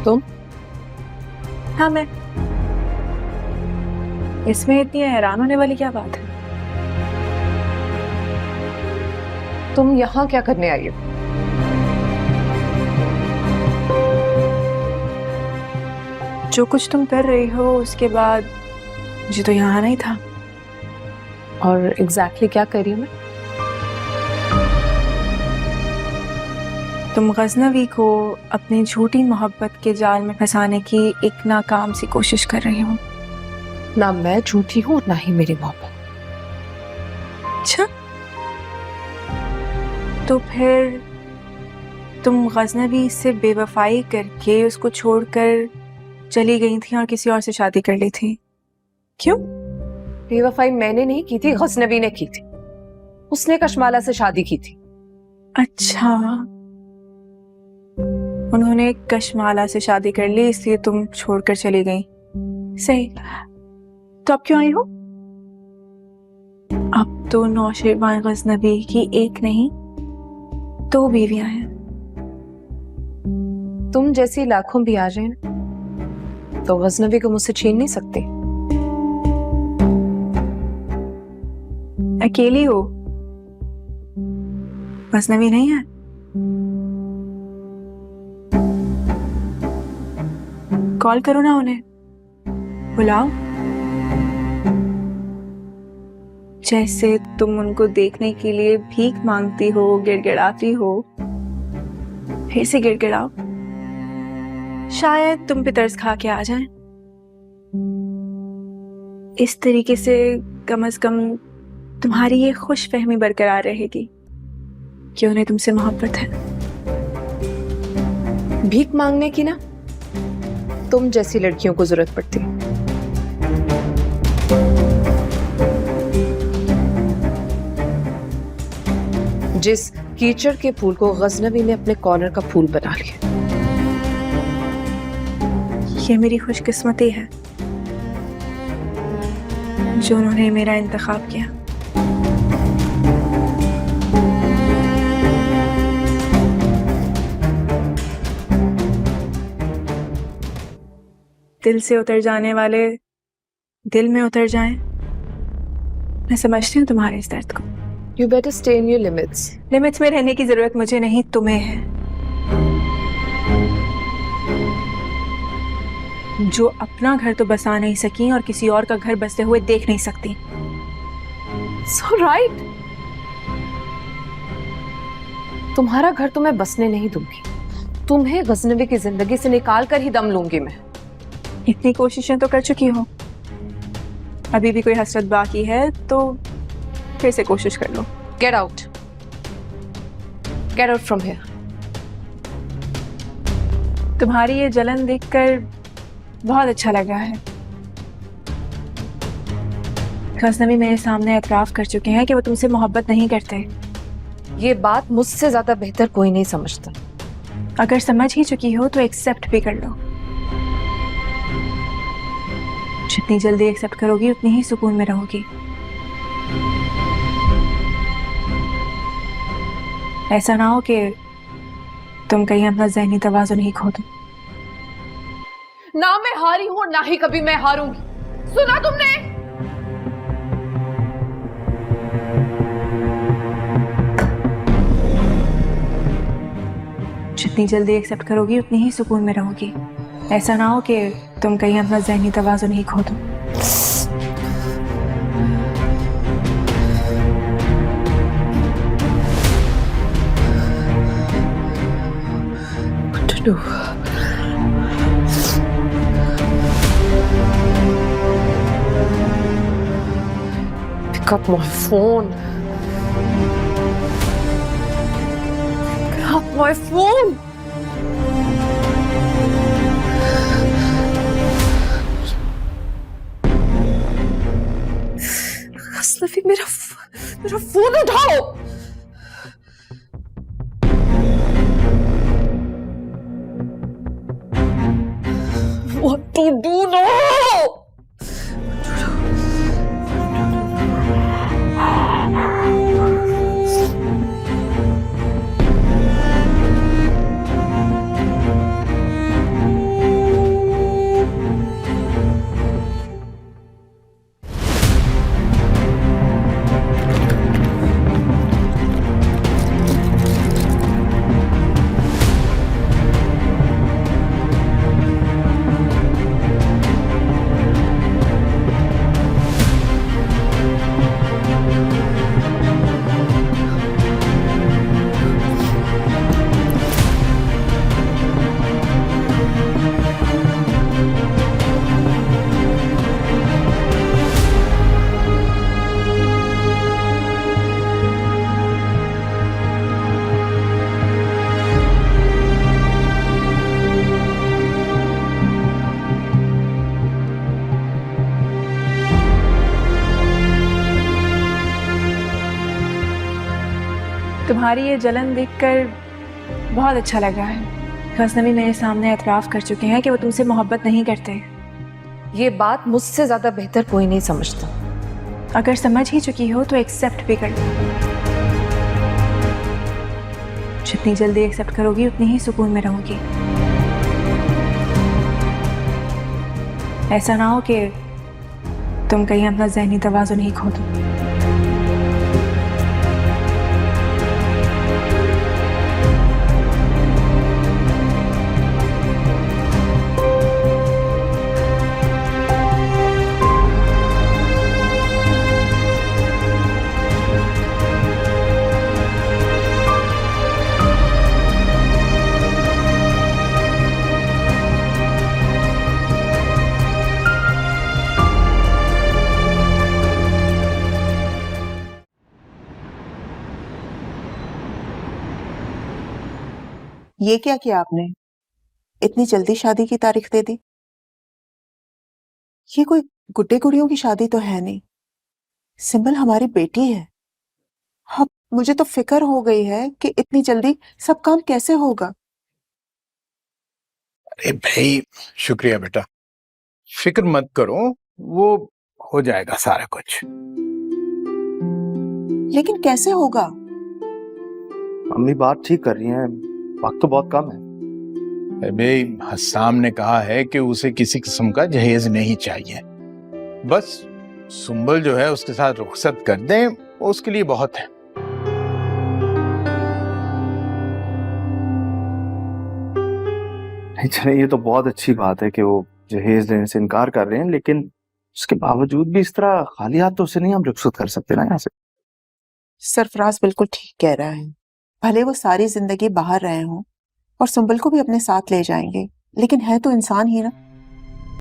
तुम? हाँ मैं। इसमें इतनी हैरान होने वाली क्या बात है? तुम यहाँ क्या करने आई हो? जो कुछ तुम कर रही हो उसके बाद मुझे तो यहाँ आना ही था। और एग्जैक्टली क्या कर रही हूँ मैं? तुम गजनवी को अपनी झूठी मोहब्बत के जाल में फंसाने की एक नाकाम सी कोशिश कर रही हूँ। ना मैं झूठी हूँ ना ही मेरी मोहब्बत। अच्छा, तो फिर तुम गजनवी से बेवफाई करके उसको छोड़कर चली गई थी और किसी और से शादी कर ली थी, क्यों? बेवफाई मैंने नहीं की थी, गजनवी ने की थी। उसने कशमाला से शादी की थी। अच्छा, उन्होंने कशमाला से शादी कर ली इसलिए तुम छोड़कर चली गई। सही, तो अब क्यों आई हो? अब तो नौशेबान गजनवी की एक नहीं दो बीवियां हैं। तुम जैसी लाखों भी आ जाए तो गजनवी को मुझसे छीन नहीं सकती। अकेली हो, गजनवी नहीं है? कॉल करो ना उन्हें, बुलाओ। जैसे तुम उनको देखने के लिए भीख मांगती हो, गिड़गिड़ाती हो, फिर से गिड़गिड़ाओ, शायद तुम पे तरस खा के आ जाएं। इस तरीके से कम से कम तुम्हारी ये खुशफहमी बरकरार रहेगी कि उन्हें तुमसे मोहब्बत है। भीख मांगने की ना तुम जैसी लड़कियों को जरूरत पड़ती है। जिस कीचड़ के फूल को गजनवी ने अपने कॉर्नर का फूल बना लिया। ये मेरी खुशकिस्मती है जो उन्होंने मेरा इंतखाब किया। दिल से उतर जाने वाले दिल में उतर जाएं। मैं समझती हूँ तुम्हारे इस दर्द को। You better stay in your limits. Limits में रहने की जरूरत मुझे नहीं, तुम्हें है, जो अपना घर तो बसा नहीं सकी और किसी और का घर बसते हुए देख नहीं सकती। So right. तुम्हारा घर तो मैं बसने नहीं दूंगी, तुम्हें गजनवी की जिंदगी से निकाल कर ही दम लूंगी मैं। इतनी कोशिशें तो कर चुकी हो, अभी भी कोई हसरत बाकी है तो फिर से कोशिश कर लो। Get out. Get out from here. तुम्हारी ये जलन देखकर बहुत अच्छा लगा है। गजनवी मेरे सामने एतराफ कर चुके हैं कि वो तुमसे मोहब्बत नहीं करते। ये बात मुझसे ज्यादा बेहतर कोई नहीं समझता। अगर समझ ही चुकी हो तो एक्सेप्ट भी कर लो। जितनी जल्दी एक्सेप्ट करोगी उतनी ही सुकून में रहोगी। ऐसा ना हो कि तुम कहीं अपना ज़हनी तवाज़ुन ही खो दो। ना मैं हारी हूं ना ही कभी मैं हारूंगी, सुना तुमने? जितनी जल्दी एक्सेप्ट करोगी उतनी ही सुकून में रहोगी। ऐसा ना हो कि तुम कहीं अपना ज़हनी तवाज़ुन ही खो दो। What to do? Pick up my phone. Pick up my phone. Ghaznavi मेरा फोन उठाओ। What to do now? तुम्हारी ये जलन देखकर बहुत अच्छा लग रहा है। गजनवी मेरे सामने एतराफ़ कर चुके हैं कि वो तुमसे मोहब्बत नहीं करते। ये बात मुझसे ज्यादा बेहतर कोई नहीं समझता। अगर समझ ही चुकी हो तो एक्सेप्ट भी कर लो। जितनी जल्दी एक्सेप्ट करोगी उतनी ही सुकून में रहोगी। ऐसा ना हो कि तुम कहीं अपना ज़हनी तवाज़ुन ही खो दो। ये क्या किया आपने? इतनी जल्दी शादी की तारीख दे दी? ये कोई गुड्डे गुड़ियों की शादी तो है नहीं। सिंबल हमारी बेटी है। हाँ, मुझे तो फिक्र हो गई है कि इतनी जल्दी सब काम कैसे होगा। अरे भाई, शुक्रिया बेटा, फिक्र मत करो, वो हो जाएगा सारा कुछ। लेकिन कैसे होगा? अम्मी बात ठीक कर रही हैं, वक्त तो बहुत कम है। भाई, हसाम ने कहा है कि उसे किसी किस्म का जहेज नहीं चाहिए, बस सुंबल जो है उसके साथ रुखसत कर दें, वो उसके लिए बहुत है। नहीं चले, ये तो बहुत अच्छी बात है कि वो जहेज देने से इनकार कर रहे हैं, लेकिन उसके बावजूद भी इस तरह खाली हाथ तो उसे नहीं हम रुखसत कर सकते ना यहाँ से। सरफराज बिल्कुल ठीक कह रहा है। भले वो सारी जिंदगी बाहर रहे हों और सुंबल को भी अपने साथ ले जाएंगे, लेकिन है तो इंसान ही ना।